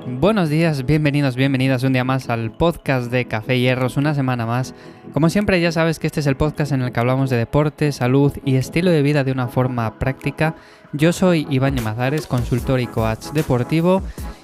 Buenos días, bienvenidas un día más al podcast de Café y Hierros, una semana más. Como siempre ya sabes que este es el podcast en el que hablamos de deporte, salud y estilo de vida de una forma práctica. Yo soy Iván Llamazares, consultor y coach deportivo,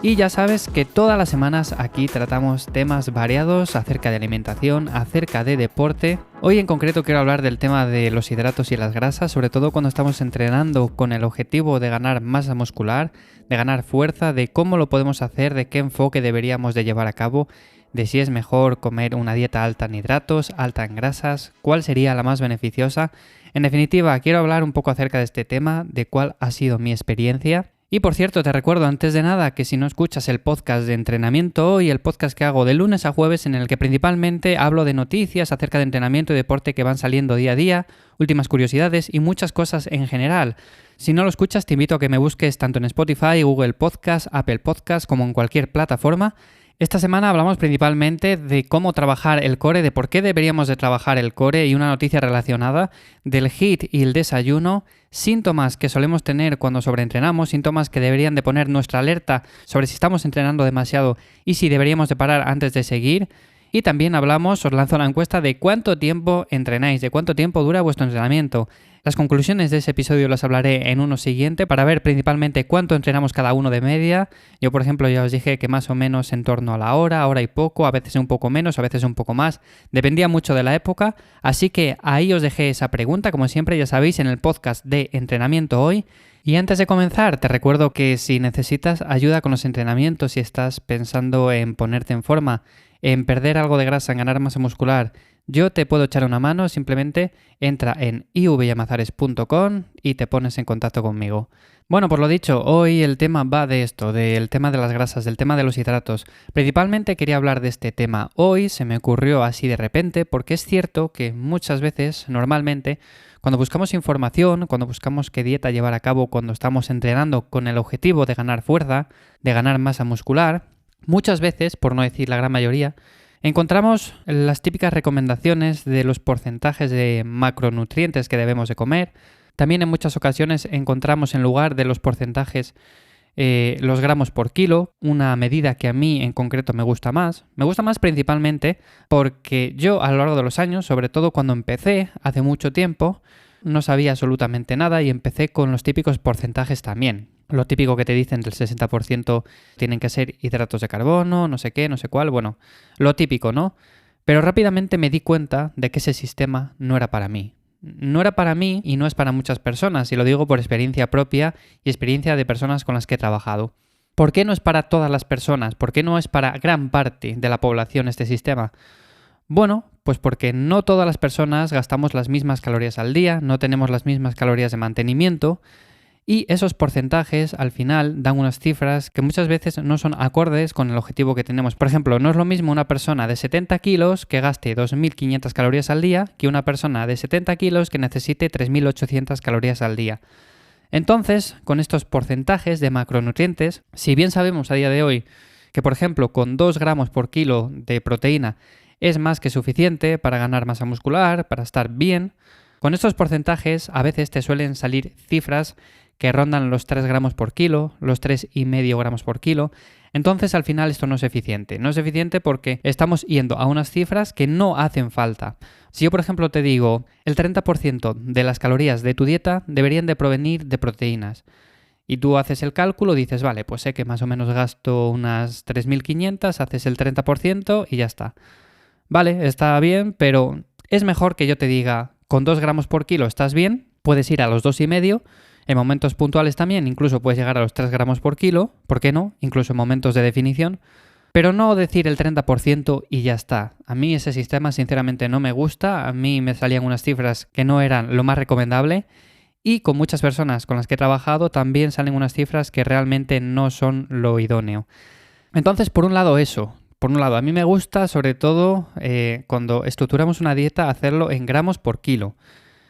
y ya sabes que todas las semanas aquí tratamos temas variados acerca de alimentación, acerca de deporte. Hoy en concreto quiero hablar del tema de los hidratos y las grasas, sobre todo cuando estamos entrenando con el objetivo de ganar masa muscular, de ganar fuerza, de cómo lo podemos hacer, de qué enfoque deberíamos de llevar a cabo, de si es mejor comer una dieta alta en hidratos, alta en grasas, cuál sería la más beneficiosa. En definitiva, quiero hablar un poco acerca de este tema, de cuál ha sido mi experiencia. Y por cierto, te recuerdo antes de nada que si no escuchas el podcast de entrenamiento hoy, el podcast que hago de lunes a jueves en el que principalmente hablo de noticias acerca de entrenamiento y deporte que van saliendo día a día, últimas curiosidades y muchas cosas en general. Si no lo escuchas, te invito a que me busques tanto en Spotify, Google Podcast, Apple Podcast como en cualquier plataforma. Esta semana hablamos principalmente de cómo trabajar el core, de por qué deberíamos de trabajar el core y una noticia relacionada del HIIT y el desayuno, síntomas que solemos tener cuando sobreentrenamos, síntomas que deberían de poner nuestra alerta sobre si estamos entrenando demasiado y si deberíamos de parar antes de seguir. Y también os lanzo la encuesta de cuánto tiempo entrenáis, de cuánto tiempo dura vuestro entrenamiento. Las conclusiones de ese episodio las hablaré en uno siguiente para ver principalmente cuánto entrenamos cada uno de media. Yo, por ejemplo, ya os dije que más o menos en torno a la hora y poco, a veces un poco menos, a veces un poco más. Dependía mucho de la época, así que ahí os dejé esa pregunta, como siempre ya sabéis, en el podcast de entrenamiento hoy. Y antes de comenzar, te recuerdo que si necesitas ayuda con los entrenamientos, si estás pensando en ponerte en forma, en perder algo de grasa, en ganar masa muscular, yo te puedo echar una mano. Simplemente entra en ivyamazares.com y te pones en contacto conmigo. Bueno, por lo dicho, hoy el tema va de esto, del tema de las grasas, del tema de los hidratos. Principalmente quería hablar de este tema hoy, se me ocurrió así de repente, porque es cierto que muchas veces, normalmente, cuando buscamos información, cuando buscamos qué dieta llevar a cabo cuando estamos entrenando con el objetivo de ganar fuerza, de ganar masa muscular, muchas veces, por no decir la gran mayoría, encontramos las típicas recomendaciones de los porcentajes de macronutrientes que debemos de comer. También en muchas ocasiones encontramos en lugar de los porcentajes los gramos por kilo, una medida que a mí en concreto me gusta más. Me gusta más principalmente porque yo a lo largo de los años, sobre todo cuando empecé hace mucho tiempo, no sabía absolutamente nada y empecé con los típicos porcentajes también. Lo típico que te dicen del 60% tienen que ser hidratos de carbono, no sé qué, no sé cuál, bueno, lo típico, ¿no? Pero rápidamente me di cuenta de que ese sistema no era para mí. No era para mí y no es para muchas personas, y lo digo por experiencia propia y experiencia de personas con las que he trabajado. ¿Por qué no es para todas las personas? ¿Por qué no es para gran parte de la población este sistema? Bueno, pues porque no todas las personas gastamos las mismas calorías al día, no tenemos las mismas calorías de mantenimiento, y esos porcentajes al final dan unas cifras que muchas veces no son acordes con el objetivo que tenemos. Por ejemplo, no es lo mismo una persona de 70 kilos que gaste 2.500 calorías al día que una persona de 70 kilos que necesite 3.800 calorías al día. Entonces, con estos porcentajes de macronutrientes, si bien sabemos a día de hoy que, por ejemplo, con 2 gramos por kilo de proteína es más que suficiente para ganar masa muscular, para estar bien, con estos porcentajes a veces te suelen salir cifras que rondan los 3 gramos por kilo, los 3,5 gramos por kilo. Entonces, al final, esto no es eficiente. No es eficiente porque estamos yendo a unas cifras que no hacen falta. Si yo, por ejemplo, te digo, el 30% de las calorías de tu dieta deberían de provenir de proteínas. Y tú haces el cálculo, dices, vale, pues sé que más o menos gasto unas 3.500, haces el 30% y ya está. Vale, está bien, pero es mejor que yo te diga, con 2 gramos por kilo estás bien, puedes ir a los 2,5. En momentos puntuales también, incluso puedes llegar a los 3 gramos por kilo, ¿por qué no? Incluso en momentos de definición, pero no decir el 30% y ya está. A mí ese sistema sinceramente no me gusta, a mí me salían unas cifras que no eran lo más recomendable y con muchas personas con las que he trabajado también salen unas cifras que realmente no son lo idóneo. Entonces, por un lado eso. Por un lado, a mí me gusta sobre todo cuando estructuramos una dieta hacerlo en gramos por kilo.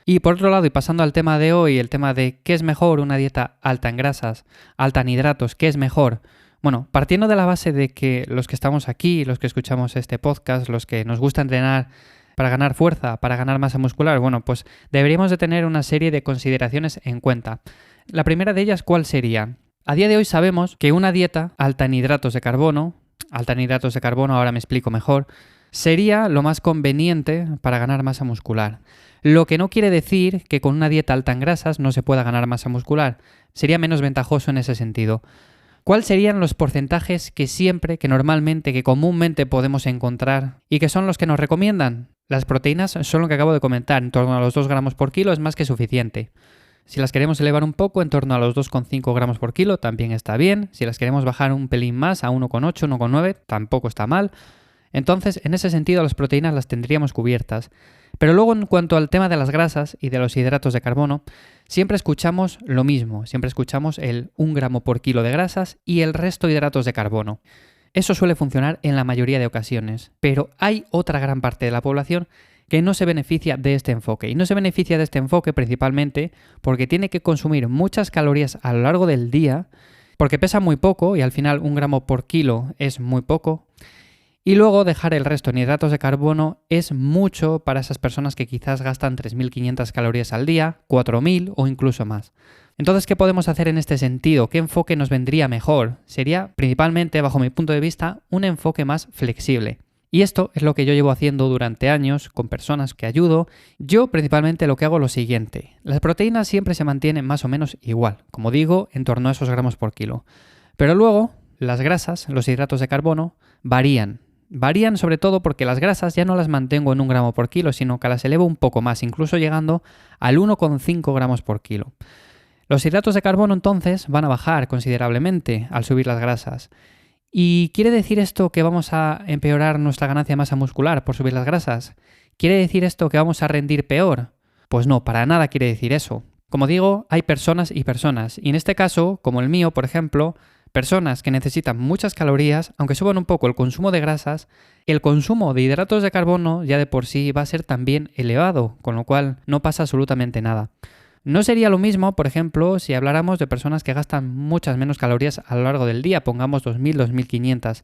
Y por otro lado, y pasando al tema de hoy, el tema de qué es mejor una dieta alta en grasas, alta en hidratos, ¿qué es mejor? Bueno, partiendo de la base de que los que estamos aquí, los que escuchamos este podcast, los que nos gusta entrenar para ganar fuerza, para ganar masa muscular, bueno, pues deberíamos de tener una serie de consideraciones en cuenta. La primera de ellas, ¿cuál sería? A día de hoy sabemos que una dieta alta en hidratos de carbono, ahora me explico mejor, sería lo más conveniente para ganar masa muscular. Lo que no quiere decir que con una dieta alta en grasas no se pueda ganar masa muscular. Sería menos ventajoso en ese sentido. ¿Cuáles serían los porcentajes que normalmente, que comúnmente podemos encontrar y que son los que nos recomiendan? Las proteínas son lo que acabo de comentar, en torno a los 2 gramos por kilo es más que suficiente. Si las queremos elevar un poco, en torno a los 2,5 gramos por kilo, también está bien. Si las queremos bajar un pelín más, a 1,8, 1,9, tampoco está mal. Entonces, en ese sentido, las proteínas las tendríamos cubiertas. Pero luego, en cuanto al tema de las grasas y de los hidratos de carbono, siempre escuchamos lo mismo. Siempre escuchamos el 1 gramo por kilo de grasas y el resto de hidratos de carbono. Eso suele funcionar en la mayoría de ocasiones. Pero hay otra gran parte de la población que no se beneficia de este enfoque. Y no se beneficia de este enfoque principalmente porque tiene que consumir muchas calorías a lo largo del día, porque pesa muy poco y al final 1 gramo por kilo es muy poco. Y luego dejar el resto en hidratos de carbono es mucho para esas personas que quizás gastan 3.500 calorías al día, 4.000 o incluso más. Entonces, ¿qué podemos hacer en este sentido? ¿Qué enfoque nos vendría mejor? Sería principalmente, bajo mi punto de vista, un enfoque más flexible. Y esto es lo que yo llevo haciendo durante años con personas que ayudo. Yo principalmente lo que hago es lo siguiente. Las proteínas siempre se mantienen más o menos igual, como digo, en torno a esos gramos por kilo. Pero luego, las grasas, los hidratos de carbono, varían. Varían sobre todo porque las grasas ya no las mantengo en 1 gramo por kilo, sino que las elevo un poco más, incluso llegando al 1,5 gramos por kilo. Los hidratos de carbono entonces van a bajar considerablemente al subir las grasas. ¿Y quiere decir esto que vamos a empeorar nuestra ganancia de masa muscular por subir las grasas? ¿Quiere decir esto que vamos a rendir peor? Pues no, para nada quiere decir eso. Como digo, hay personas y personas, y en este caso, como el mío, por ejemplo, personas que necesitan muchas calorías, aunque suban un poco el consumo de grasas, el consumo de hidratos de carbono ya de por sí va a ser también elevado, con lo cual no pasa absolutamente nada. No sería lo mismo, por ejemplo, si habláramos de personas que gastan muchas menos calorías a lo largo del día, pongamos 2.000, 2.500,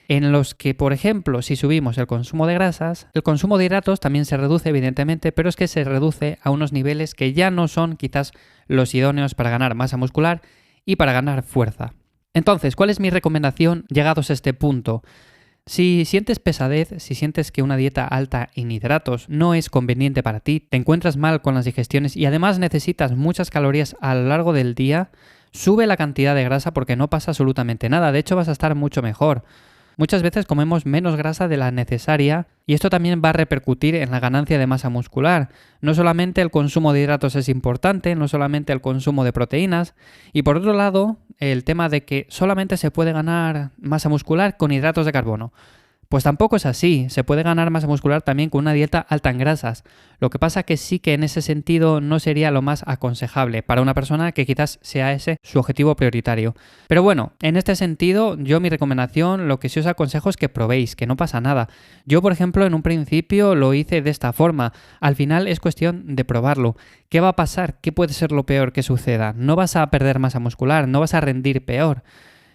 en los que, por ejemplo, si subimos el consumo de grasas, el consumo de hidratos también se reduce, evidentemente, pero es que se reduce a unos niveles que ya no son quizás los idóneos para ganar masa muscular y para ganar fuerza. Entonces, ¿cuál es mi recomendación llegados a este punto? Si sientes pesadez, si sientes que una dieta alta en hidratos no es conveniente para ti, te encuentras mal con las digestiones y además necesitas muchas calorías a lo largo del día, sube la cantidad de grasa porque no pasa absolutamente nada. De hecho, vas a estar mucho mejor. Muchas veces comemos menos grasa de la necesaria y esto también va a repercutir en la ganancia de masa muscular. No solamente el consumo de hidratos es importante, no solamente el consumo de proteínas. Y por otro lado, el tema de que solamente se puede ganar masa muscular con hidratos de carbono. Pues tampoco es así, se puede ganar masa muscular también con una dieta alta en grasas. Lo que pasa que sí que en ese sentido no sería lo más aconsejable para una persona que quizás sea ese su objetivo prioritario. Pero bueno, en este sentido, yo mi recomendación, lo que sí os aconsejo es que probéis, que no pasa nada. Yo, por ejemplo, en un principio lo hice de esta forma. Al final es cuestión de probarlo. ¿Qué va a pasar? ¿Qué puede ser lo peor que suceda? No vas a perder masa muscular, no vas a rendir peor.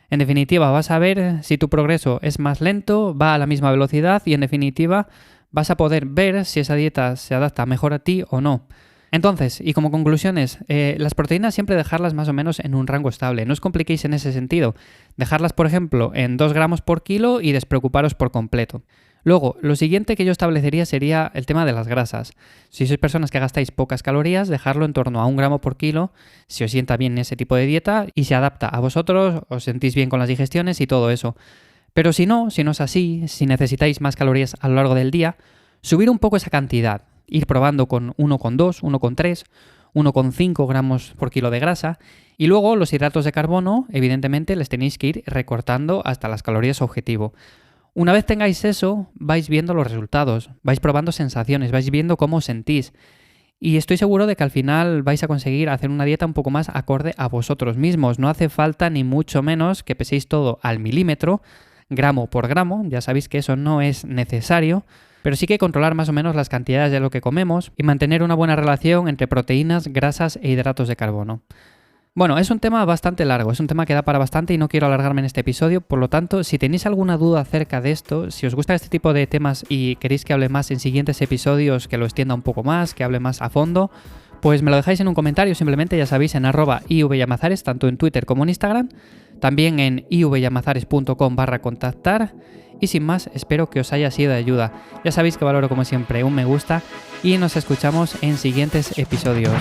En definitiva, vas a ver si tu progreso es más lento, va a la misma velocidad y en definitiva vas a poder ver si esa dieta se adapta mejor a ti o no. Entonces, y como conclusiones, las proteínas siempre dejarlas más o menos en un rango estable. No os compliquéis en ese sentido. Dejarlas, por ejemplo, en 2 gramos por kilo y despreocuparos por completo. Luego, lo siguiente que yo establecería sería el tema de las grasas. Si sois personas que gastáis pocas calorías, dejarlo en torno a 1 gramo por kilo, si os sienta bien ese tipo de dieta y se adapta a vosotros, os sentís bien con las digestiones y todo eso. Pero si no es así, si necesitáis más calorías a lo largo del día, subir un poco esa cantidad. Ir probando con 1,2, 1,3, 1,5 gramos por kilo de grasa y luego los hidratos de carbono, evidentemente, les tenéis que ir recortando hasta las calorías objetivo. Una vez tengáis eso, vais viendo los resultados, vais probando sensaciones, vais viendo cómo os sentís. Y estoy seguro de que al final vais a conseguir hacer una dieta un poco más acorde a vosotros mismos. No hace falta ni mucho menos que peséis todo al milímetro, gramo por gramo. Ya sabéis que eso no es necesario, pero sí que controlar más o menos las cantidades de lo que comemos y mantener una buena relación entre proteínas, grasas e hidratos de carbono. Bueno, es un tema bastante largo, es un tema que da para bastante y no quiero alargarme en este episodio, por lo tanto, si tenéis alguna duda acerca de esto, si os gusta este tipo de temas y queréis que hable más en siguientes episodios, que lo extienda un poco más, que hable más a fondo, pues me lo dejáis en un comentario, simplemente ya sabéis en @ivyamazares, tanto en Twitter como en Instagram, también en ivyamazares.com/contactar. Y sin más, espero que os haya sido de ayuda. Ya sabéis que valoro como siempre un me gusta y nos escuchamos en siguientes episodios.